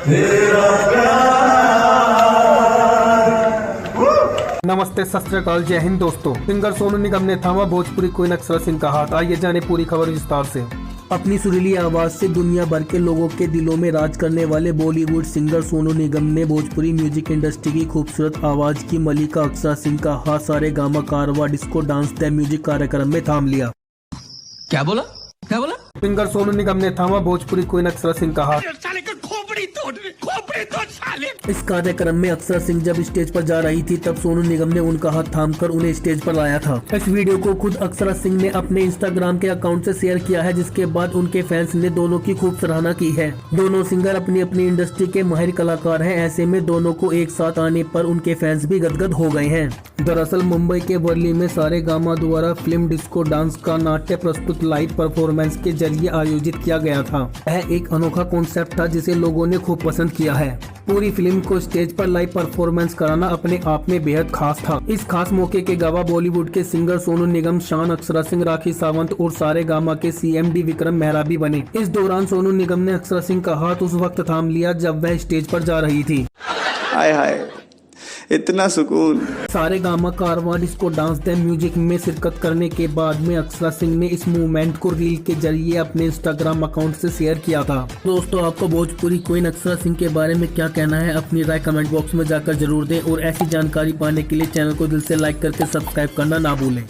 तेरा नमस्ते, सत श्री अकाल, जय हिंद दोस्तों। सिंगर सोनू निगम ने थामा भोजपुरी क्वीन अक्षरा सिंह का हाथ। आइए जाने पूरी खबर विस्तार से। अपनी सुरीली आवाज से दुनिया भर के लोगों के दिलों में राज करने वाले बॉलीवुड सिंगर सोनू निगम ने भोजपुरी म्यूजिक इंडस्ट्री की खूबसूरत आवाज की मलिका अक्षरा सिंह का हाथ सारे गामा कारवा डिस्को डांस द म्यूजिक कार्यक्रम में थाम लिया। क्या बोला? सिंगर सोनू निगम ने थामा भोजपुरी क्वीन अक्षरा सिंह का हाथ। इस कार्यक्रम में अक्षरा सिंह जब स्टेज पर जा रही थी तब सोनू निगम ने उनका हाथ थामकर उन्हें स्टेज पर लाया था। इस वीडियो को खुद अक्षरा सिंह ने अपने इंस्टाग्राम के अकाउंट से शेयर किया है, जिसके बाद उनके फैंस ने दोनों की खूब सराहना की है। दोनों सिंगर अपनी अपनी इंडस्ट्री के माहिर कलाकार हैं, ऐसे में दोनों को एक साथ आने पर उनके फैंस भी गदगद हो गए हैं। दरअसल मुंबई के वर्ली में सारे गामा द्वारा फिल्म डिस्को डांस का नाट्य प्रस्तुत लाइव परफॉर्मेंस के जरिए आयोजित किया गया था। यह एक अनोखा कॉन्सेप्ट था जिसे लोगों ने खूब पसंद किया है। पूरी फिल्म को स्टेज पर लाइव परफॉर्मेंस कराना अपने आप में बेहद खास था। इस खास मौके के गवाह बॉलीवुड के सिंगर सोनू निगम, शान अक्षरा सिंह, राखी सावंत और सारे गामा के CMD विक्रम मेहरा भी बने। इस दौरान सोनू निगम ने अक्षरा सिंह का हाथ उस वक्त थाम लिया जब वह स्टेज पर जा रही थी। हाय हाय, इतना सुकून। सारे gamma Karwaan disco dance the music में शिरकत करने के बाद में अक्षरा सिंह ने इस मूवमेंट को रील के जरिए अपने इंस्टाग्राम अकाउंट से शेयर किया था। दोस्तों, आपको भोजपुरी क्वीन अक्षरा सिंह के बारे में क्या कहना है? अपनी राय कमेंट बॉक्स में जाकर जरूर दें और ऐसी जानकारी पाने के लिए चैनल को दिल से लाइक करके सब्सक्राइब करना ना भूलें।